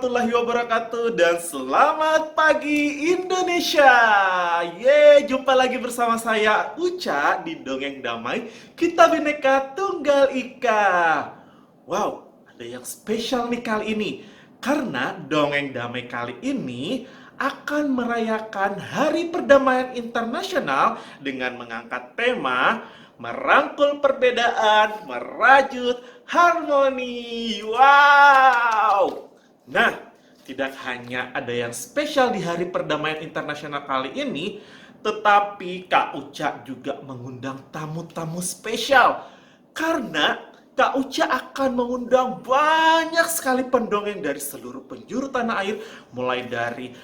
warahmatullahi wabarakatuh dan selamat pagi Indonesia. Jumpa lagi bersama saya Uca di Dongeng Damai, kita Bhinneka Tunggal Ika. Wow, ada yang spesial nih kali ini. Karena Dongeng Damai kali ini akan merayakan Hari Perdamaian Internasional dengan mengangkat tema merangkul perbedaan, merajut harmoni. Wow! Nah, tidak hanya ada yang spesial di Hari Perdamaian Internasional kali ini, tetapi Kak Uca juga mengundang tamu-tamu spesial. Karena Kak Uca akan mengundang banyak sekali pendongeng dari seluruh penjuru tanah air, mulai dari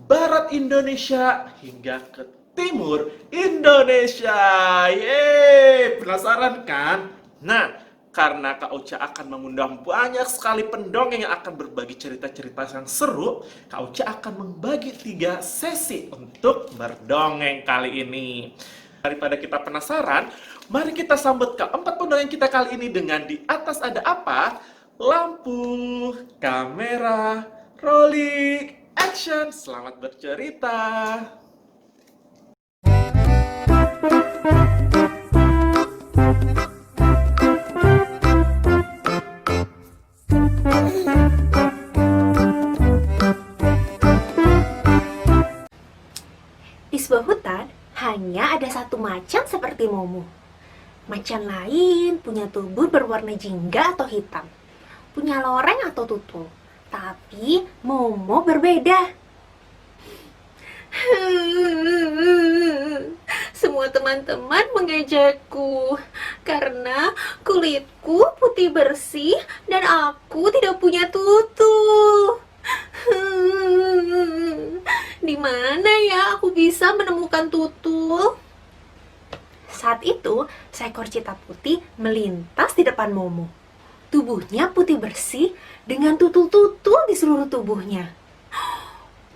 barat Indonesia hingga ke timur Indonesia. Penasaran kan? Nah, karena Kak Uca akan mengundang banyak sekali pendongeng yang akan berbagi cerita-cerita yang seru, Kak Uca akan membagi 3 sesi untuk berdongeng kali ini. Daripada kita penasaran, mari kita sambut keempat pendongeng kita kali ini dengan Di Atas Ada Apa? Lampu, kamera, rolling, action. Selamat bercerita. Di sebuah hutan, hanya ada satu macan seperti Momo. Macan lain punya tubuh berwarna jingga atau hitam, punya loreng atau tutul. Tapi Momo berbeda. Semua teman-teman mengejekku karena kulitku putih bersih dan aku tidak punya tutul. Di mana ya aku bisa menemukan tutul? Saat itu, seekor cita putih melintas di depan Momo. Tubuhnya putih bersih dengan tutul-tutul di seluruh tubuhnya.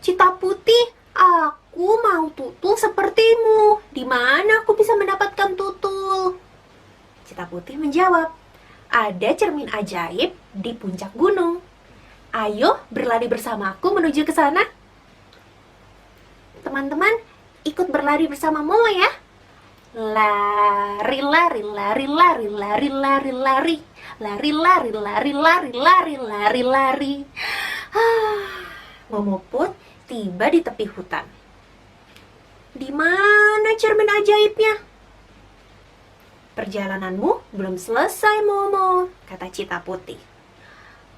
Cita putih, aku mau tutul sepertimu. Di mana aku bisa mendapatkan tutul? Cita putih menjawab, ada cermin ajaib di puncak gunung. Ayo berlari bersamaku menuju ke sana. Teman-teman, ikut berlari bersama Momo ya. Lari, lari, lari, lari, lari, lari, lari. Lari, lari, lari, lari, lari, lari, lari. Momo pun tiba di tepi hutan. Di mana cermin ajaibnya? Perjalananmu belum selesai, Momo, kata Cita Putih.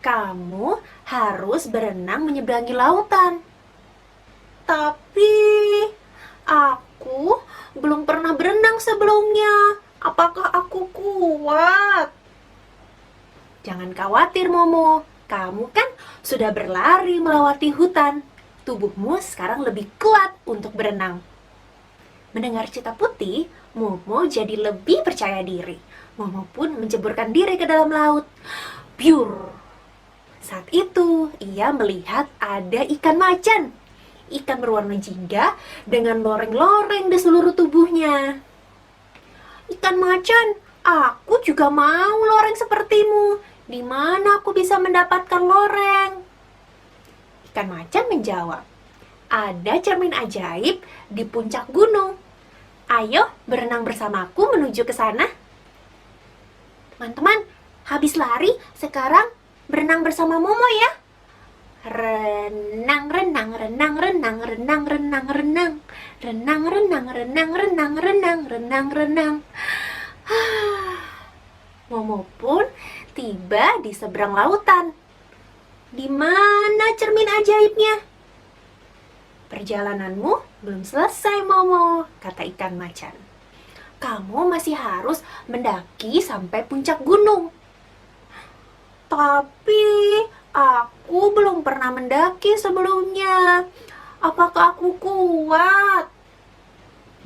Kamu harus berenang menyeberangi lautan. Tapi aku belum pernah berenang sebelumnya. Apakah aku kuat? Jangan khawatir, Momo. Kamu kan sudah berlari melewati hutan. Tubuhmu sekarang lebih kuat untuk berenang. Mendengar Cita Putih, Momo jadi lebih percaya diri. Momo pun menjeburkan diri ke dalam laut. Biur! Saat itu, ia melihat ada ikan macan. Ikan berwarna jingga dengan loreng-loreng di seluruh tubuhnya. Ikan macan, aku juga mau loreng sepertimu. Di mana aku bisa mendapatkan loreng? Ikan macan menjawab, ada cermin ajaib di puncak gunung. Ayo berenang bersamaku menuju ke sana. Teman-teman, habis lari, sekarang berenang bersama Momo ya. Renang, renang, renang, renang, renang, renang, renang. Renang, renang, renang, renang, renang, renang, renang. Momo pun tiba di seberang lautan. Di mana cermin ajaibnya? Perjalananmu belum selesai, Momo, kata ikan macan. Kamu masih harus mendaki sampai puncak gunung. Tapi aku belum pernah mendaki sebelumnya. Apakah aku kuat?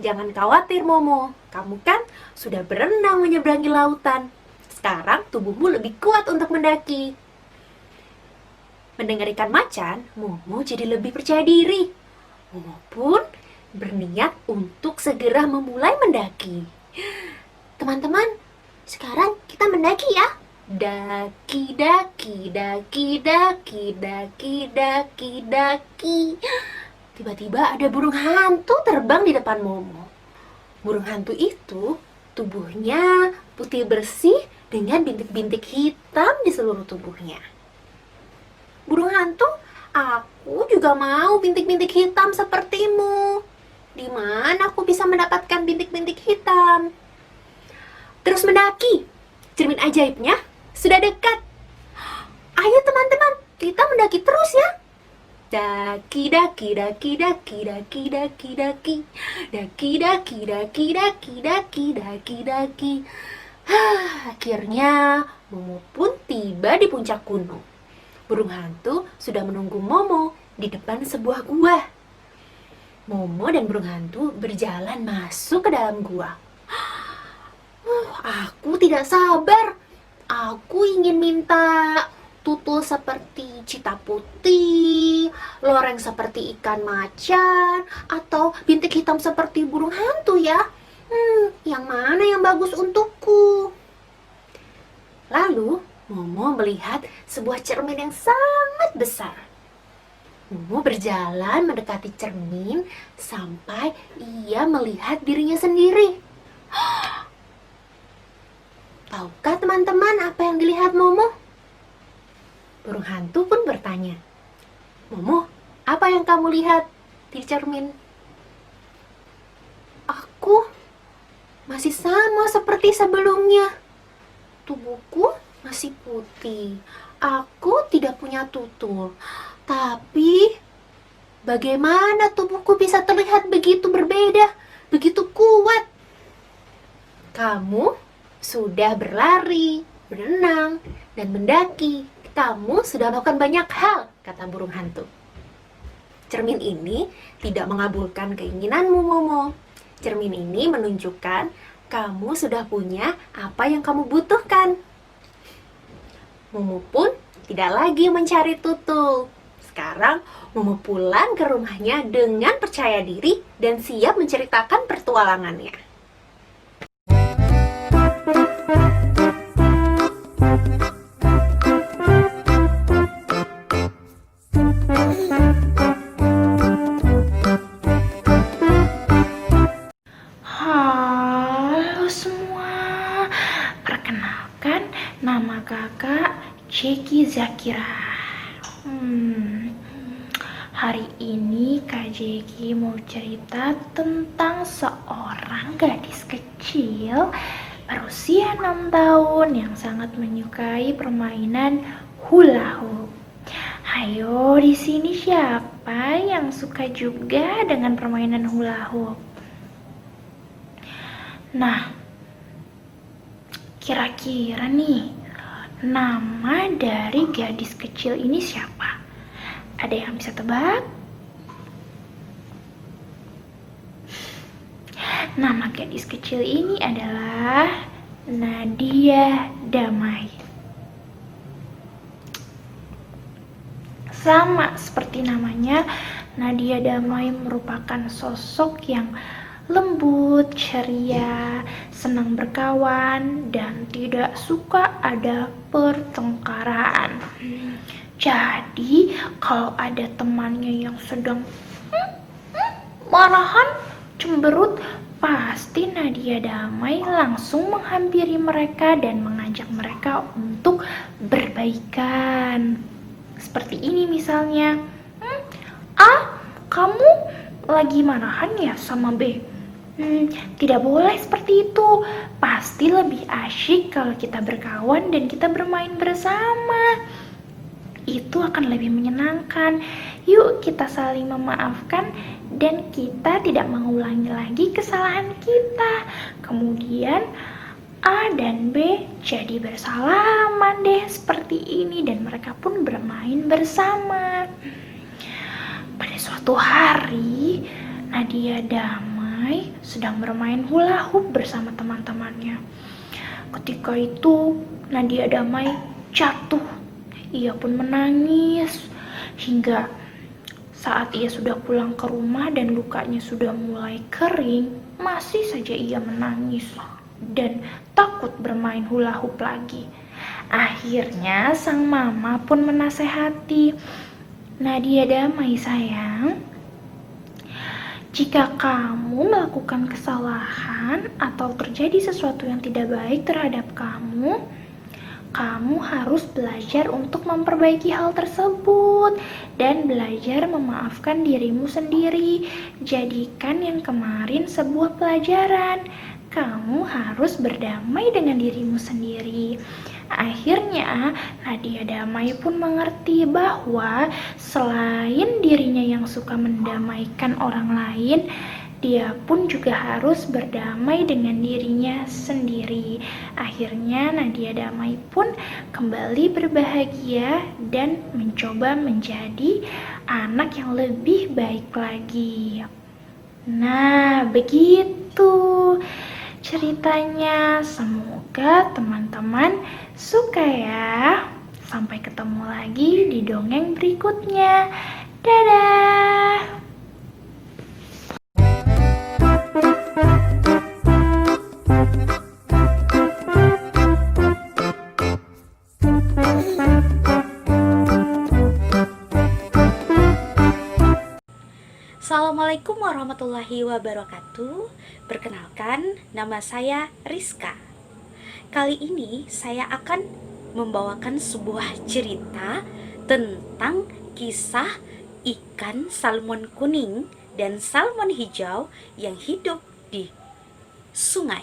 Jangan khawatir, Momo. Kamu kan sudah berenang menyeberangi lautan. Sekarang tubuhmu lebih kuat untuk mendaki. Mendengar ikan macan, Momo jadi lebih percaya diri. Momo pun berniat untuk segera memulai mendaki. Teman-teman, sekarang kita mendaki ya. Daki daki daki daki daki daki daki. Tiba-tiba ada burung hantu terbang di depan Momo. Burung hantu itu tubuhnya putih bersih dengan bintik-bintik hitam di seluruh tubuhnya. Burung hantu, aku juga mau bintik-bintik hitam sepertimu. Di mana aku bisa mendapatkan bintik-bintik hitam? Terus mendaki. Cermin ajaibnya sudah dekat. Ayo teman-teman, kita mendaki terus ya. Daki daki daki daki daki daki daki daki daki daki daki daki daki daki. Akhirnya Momo pun tiba di puncak gunung. Burung hantu sudah menunggu Momo di depan sebuah gua. Momo dan burung hantu berjalan masuk ke dalam gua. Aku tidak sabar. Aku ingin minta tutul seperti cita putih, loreng seperti ikan macan, atau bintik hitam seperti burung hantu ya. Yang mana yang bagus untukku? Lalu, Momo melihat sebuah cermin yang sangat besar. Momo berjalan mendekati cermin sampai ia melihat dirinya sendiri. Tahukah teman-teman apa yang dilihat Momo? Burung hantu pun bertanya, Momo, apa yang kamu lihat di cermin? Aku masih sama seperti sebelumnya. Tubuhku masih putih. Aku tidak punya tutul. Tapi, bagaimana tubuhku bisa terlihat begitu berbeda, begitu kuat? Kamu sudah berlari, berenang, dan mendaki. Kamu sudah melakukan banyak hal, kata burung hantu. Cermin ini tidak mengabulkan keinginanmu, Momo. Cermin ini menunjukkan kamu sudah punya apa yang kamu butuhkan. Momo pun tidak lagi mencari tutul. Sekarang Momo pulang ke rumahnya dengan percaya diri dan siap menceritakan pertualangannya. Halo semua, perkenalkan nama kakak Jeki Zakira. Hari ini Kak Jeki mau cerita tentang seorang gadis kecil berusia 6 tahun yang sangat menyukai permainan hula hoop. Ayo, di sini siapa yang suka juga dengan permainan hula hoop? Nah, kira-kira nih, nama dari gadis kecil ini siapa? Ada yang bisa tebak? Nama gadis kecil ini adalah Nadia Damai. Sama seperti namanya, Nadia Damai merupakan sosok yang lembut, ceria, senang berkawan, dan tidak suka ada pertengkaran. Jadi, kalau ada temannya yang sedang marahan, cemberut, pasti Nadia Damai langsung menghampiri mereka dan mengajak mereka untuk berbaikan. Seperti ini misalnya, kamu lagi marahan ya sama B? Tidak boleh seperti itu. Pasti lebih asyik kalau kita berkawan dan kita bermain bersama. Itu akan lebih menyenangkan. Yuk kita saling memaafkan dan kita tidak mengulangi lagi kesalahan kita. Kemudian A dan B jadi bersalaman deh seperti ini dan mereka pun bermain bersama. Pada suatu hari, Nadia Damai sedang bermain hula hoop bersama teman-temannya. Ketika itu, Nadia Damai jatuh. Ia pun menangis hingga saat ia sudah pulang ke rumah dan lukanya sudah mulai kering, masih saja ia menangis dan takut bermain hula hoop lagi. Akhirnya sang mama pun menasehati, "Nadia Damai sayang, jika kamu melakukan kesalahan atau terjadi sesuatu yang tidak baik terhadap kamu harus belajar untuk memperbaiki hal tersebut dan belajar memaafkan dirimu sendiri. Jadikan yang kemarin sebuah pelajaran. Kamu harus berdamai dengan dirimu sendiri." Akhirnya, Nadia Damai pun mengerti bahwa selain dirinya yang suka mendamaikan orang lain, dia pun juga harus berdamai dengan dirinya sendiri. Akhirnya Nadia Damai pun kembali berbahagia dan mencoba menjadi anak yang lebih baik lagi. Nah, begitu ceritanya. Semoga teman-teman suka ya. Sampai ketemu lagi di dongeng berikutnya. Dadah! Assalamualaikum warahmatullahi wabarakatuh. Perkenalkan, nama saya Rizka. Kali ini saya akan membawakan sebuah cerita tentang kisah ikan salmon kuning dan salmon hijau yang hidup di sungai.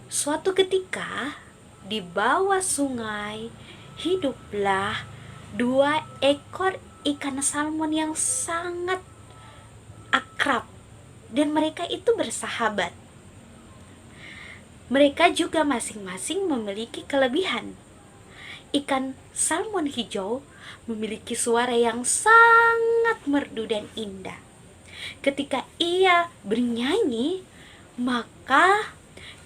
Suatu ketika di bawah sungai hiduplah 2 ekor ikan salmon yang sangat akrab dan mereka itu bersahabat. Mereka juga masing-masing memiliki kelebihan. Ikan salmon hijau memiliki suara yang sangat merdu dan indah. Ketika ia bernyanyi, maka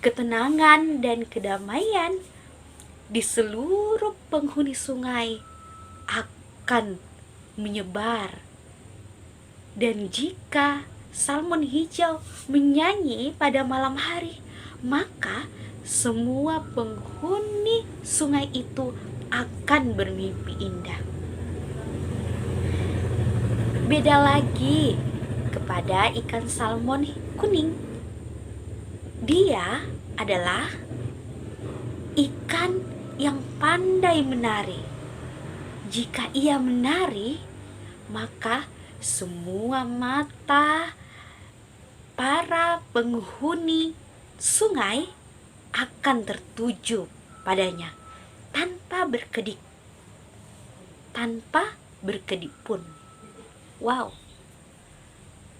ketenangan dan kedamaian di seluruh penghuni sungai akan menyebar. Dan jika salmon hijau menyanyi pada malam hari, maka semua penghuni sungai itu akan bermimpi indah. Beda lagi kepada ikan salmon kuning. Dia adalah ikan yang pandai menari. Jika ia menari, maka semua mata para penghuni sungai akan tertuju padanya tanpa berkedip pun. Wow,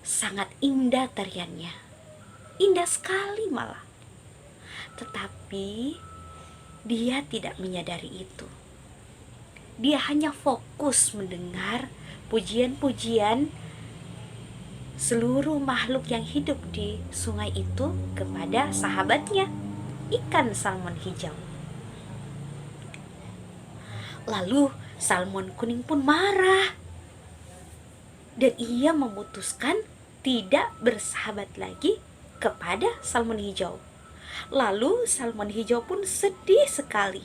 sangat indah tariannya, indah sekali malah. Tetapi dia tidak menyadari itu. Dia hanya fokus mendengar pujian-pujian seluruh makhluk yang hidup di sungai itu kepada sahabatnya, ikan salmon hijau. Lalu salmon kuning pun marah dan ia memutuskan tidak bersahabat lagi kepada salmon hijau. Lalu salmon hijau pun sedih sekali.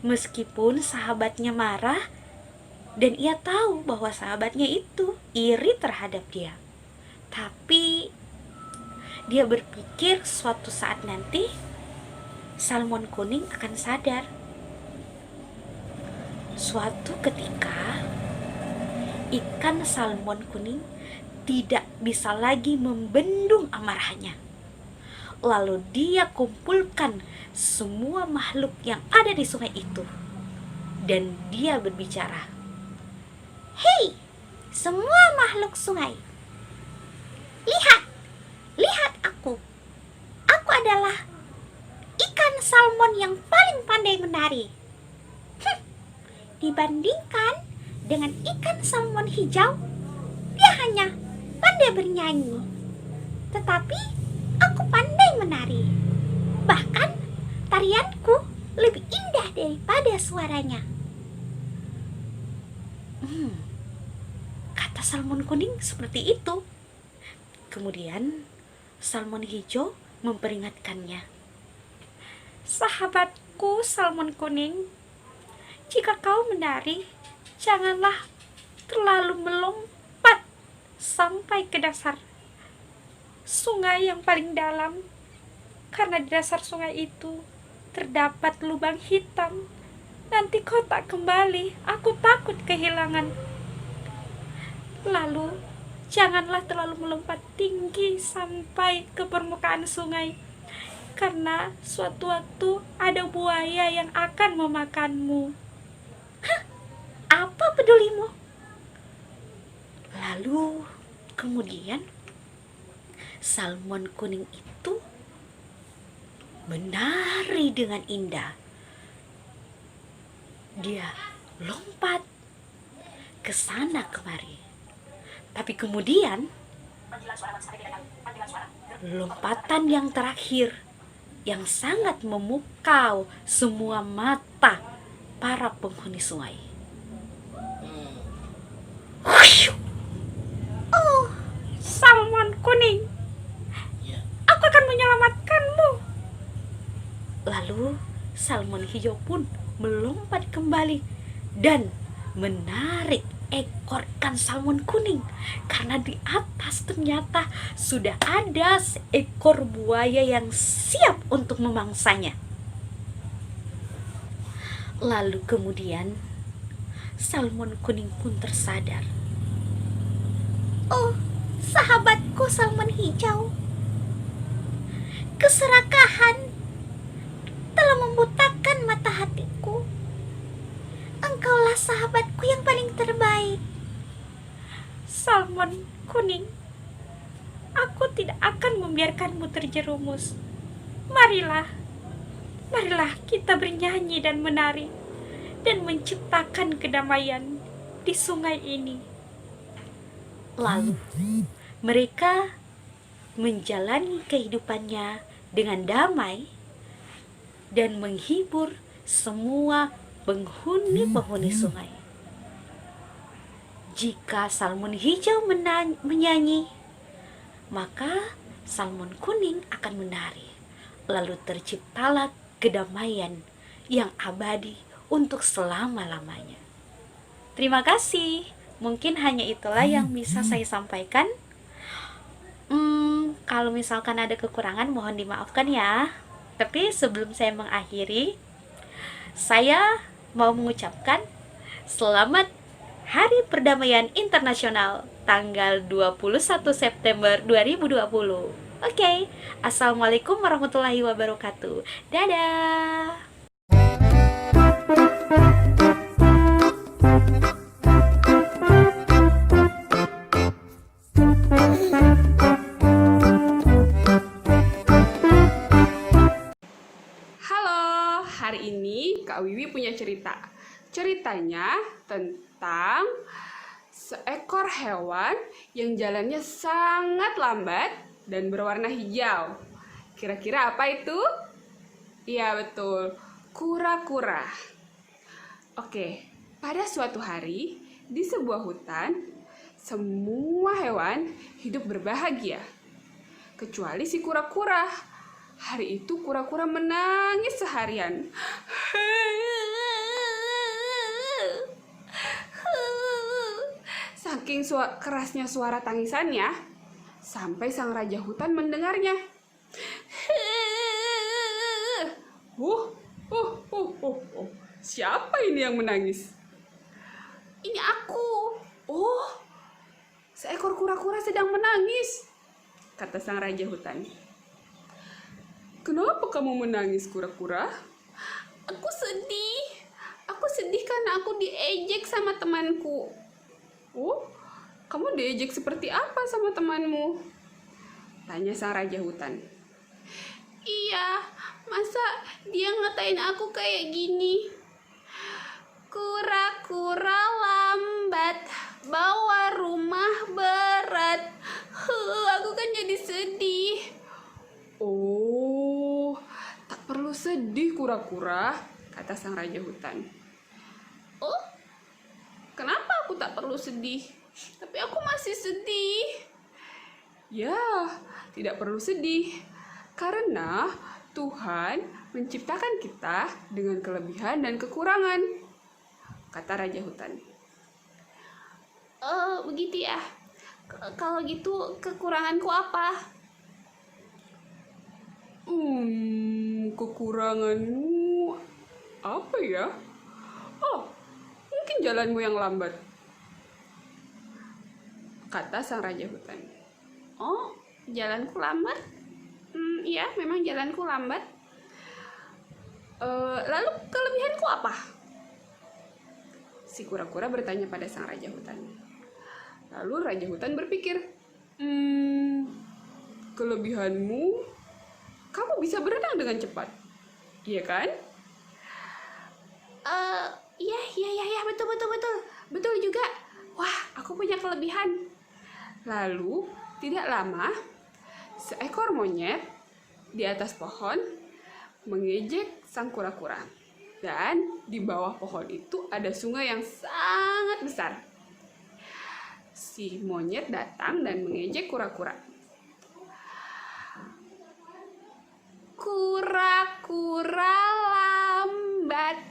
Meskipun sahabatnya marah dan ia tahu bahwa sahabatnya itu iri terhadap dia, tapi dia berpikir suatu saat nanti salmon kuning akan sadar. Suatu ketika ikan salmon kuning tidak bisa lagi membendung amarahnya. Lalu dia kumpulkan semua makhluk yang ada di sungai itu dan dia berbicara, "Hei, semua makhluk sungai, lihat aku. Aku adalah ikan salmon yang paling pandai menari. Dibandingkan dengan ikan salmon hijau, dia hanya pandai bernyanyi. Tetapi aku pandai menari. Bahkan tarianku lebih indah daripada suaranya." Kata salmon kuning seperti itu. Kemudian salmon hijau memperingatkannya, "Sahabat, aku, salmon kuning. Jika kau menari, janganlah terlalu melompat sampai ke dasar sungai yang paling dalam, karena di dasar sungai itu terdapat lubang hitam. Nanti kau tak kembali, aku takut kehilangan. Lalu, janganlah terlalu melompat tinggi sampai ke permukaan sungai, karena suatu waktu ada buaya yang akan memakanmu. Hah, apa pedulimu? Lalu, kemudian, salmon kuning itu menari dengan indah. Dia lompat ke sana kemari. Tapi kemudian, lompatan yang terakhir yang sangat memukau semua mata para penghuni sungai. Oh, salmon kuning, aku akan menyelamatkanmu. Lalu salmon hijau pun melompat kembali dan menarik ekor ikan salmon kuning, karena di atas ternyata sudah ada seekor buaya yang siap untuk memangsanya. Lalu kemudian salmon kuning pun tersadar. Oh, sahabatku salmon hijau, keserakahan telah membutakan mata hatiku. Engkaulah sahabatku yang paling terbaik. Salmon kuning, aku tidak akan membiarkanmu terjerumus. Marilah kita bernyanyi dan menari dan menciptakan kedamaian di sungai ini. Lalu mereka menjalani kehidupannya dengan damai dan menghibur semua penghuni sungai. Jika salmon hijau menyanyi, maka salmon kuning akan menari. Lalu terciptalah kedamaian yang abadi untuk selama-lamanya. Terima kasih. Mungkin hanya itulah yang bisa saya sampaikan. Kalau misalkan ada kekurangan, mohon dimaafkan ya. Tapi sebelum saya mengakhiri, saya mau mengucapkan selamat Hari Perdamaian Internasional tanggal 21 September 2020. Oke, Assalamualaikum warahmatullahi wabarakatuh. Dadah. Halo, hari ini Kak Wiwi punya cerita. Ceritanya tentang seekor hewan yang jalannya sangat lambat dan berwarna hijau. Kira-kira apa itu? Iya betul, kura-kura. Oke, pada suatu hari di sebuah hutan, semua hewan hidup berbahagia, kecuali si kura-kura. Hari itu kura-kura menangis seharian. Saking kerasnya suara tangisannya, sampai sang raja hutan mendengarnya. Siapa ini yang menangis? Ini aku. Oh, seekor kura-kura sedang menangis, kata sang raja hutan. Kenapa kamu menangis, kura-kura? Aku sedih. Aku sedih karena aku diejek sama temanku. Oh, kamu diejek seperti apa sama temanmu? Tanya sang raja hutan. Iya, masa dia ngatain aku kayak gini? Kura-kura lambat, bawa rumah berat. Aku kan jadi sedih. Oh, tak perlu sedih kura-kura, kata sang raja hutan. Oh, kenapa aku tak perlu sedih? Tapi aku masih sedih. Ya, tidak perlu sedih. Karena Tuhan menciptakan kita dengan kelebihan dan kekurangan, kata Raja Hutan. Begitu ya. Kalau gitu kekuranganku apa? Kekuranganmu apa ya? Oh, mungkin jalanmu yang lambat, kata sang Raja Hutan. Oh, jalanku lambat? Iya, memang jalanku lambat. Lalu kelebihanku apa? Si kura-kura bertanya pada sang Raja Hutan. Lalu Raja Hutan berpikir, kelebihanmu, kamu bisa berenang dengan cepat, iya kan? Iya, betul juga. Wah, aku punya kelebihan. Lalu, tidak lama, seekor monyet di atas pohon mengejek sang kura-kura. Dan di bawah pohon itu ada sungai yang sangat besar. Si monyet datang dan mengejek kura-kura. Kura-kura lambat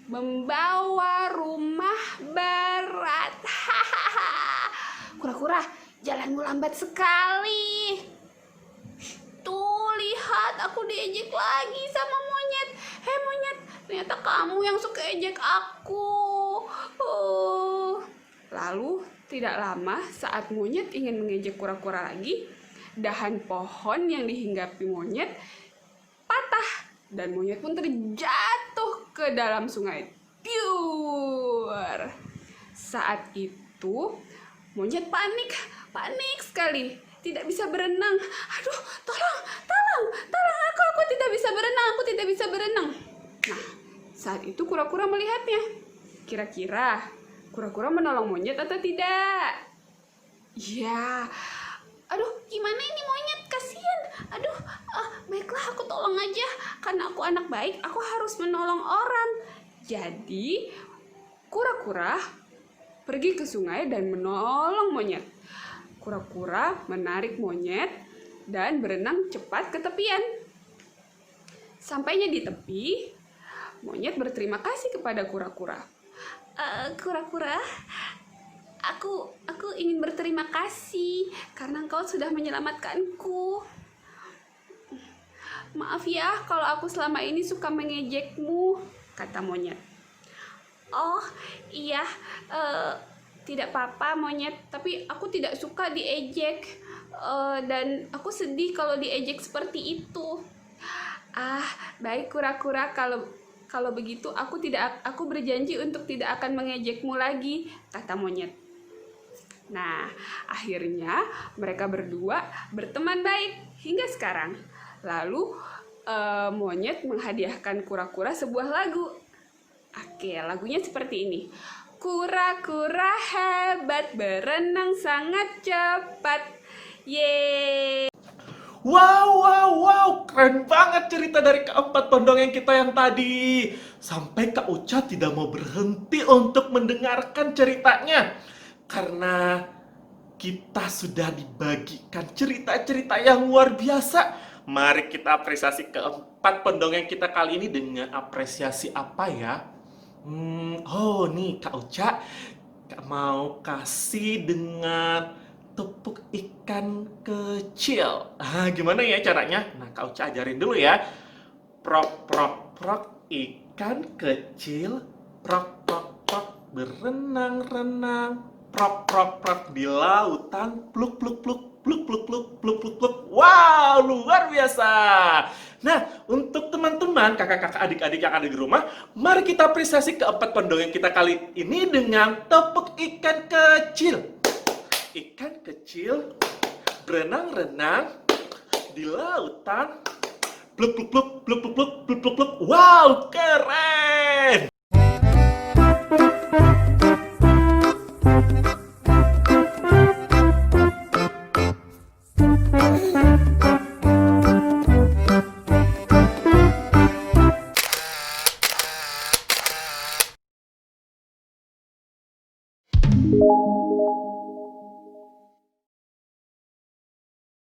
membawa rumah berat. Kura-kura, jalanmu lambat sekali. Tuh, lihat, aku diejek lagi sama monyet. Hei monyet, ternyata kamu yang suka ejek aku. Lalu, tidak lama saat monyet ingin mengejek kura-kura lagi, dahan pohon yang dihinggapi monyet patah dan monyet pun terjatuh ke dalam sungai. Piur. Saat itu monyet panik sekali, tidak bisa berenang. Aduh, tolong, aku tidak bisa berenang. Nah, saat itu kura-kura melihatnya. Kira-kira kura-kura menolong monyet atau tidak? Ya, aduh, gimana ini monyet, kasihan. Aduh, baiklah, aku tolong aja. Karena aku anak baik, aku harus menolong orang. Jadi, kura-kura pergi ke sungai dan menolong monyet. Kura-kura menarik monyet dan berenang cepat ke tepian. Sampainya di tepi, monyet berterima kasih kepada kura-kura. Kura-kura, aku ingin berterima kasih karena engkau sudah menyelamatkanku. Maaf ya kalau aku selama ini suka mengejekmu, kata monyet. Oh iya, tidak apa-apa monyet, tapi aku tidak suka diejek, dan aku sedih kalau diejek seperti itu. Baik kura-kura, kalau begitu aku berjanji untuk tidak akan mengejekmu lagi, kata monyet. Nah, akhirnya mereka berdua berteman baik hingga sekarang. Lalu monyet menghadiahkan kura-kura sebuah lagu. Oke, lagunya seperti ini. Kura-kura hebat, berenang sangat cepat. Yeay. Wow, keren banget cerita dari keempat pendongeng kita yang tadi. Sampai Kak Uca tidak mau berhenti untuk mendengarkan ceritanya. Karena kita sudah dibagikan cerita-cerita yang luar biasa. Mari kita apresiasi keempat pendongeng kita kali ini dengan apresiasi apa ya? Nih Kak Uca mau kasih dengan tepuk ikan kecil. Gimana ya caranya? Nah, Kak Uca ajarin dulu ya. Prok, prok, prok, ikan kecil. Prok, prok, prok, berenang-renang. Prok, prok, prok, di lautan. Pluk, pluk, pluk, pluk, pluk, pluk, pluk, pluk, pluk. Wow, luar biasa. Nah, untuk teman-teman, kakak-kakak, adik-adik yang ada di rumah, mari kita apresiasi keempat pendongeng kita kali ini dengan tepuk ikan kecil. Ikan kecil berenang-renang di lautan. Pluk pluk pluk pluk pluk pluk pluk pluk pluk. Wow, keren!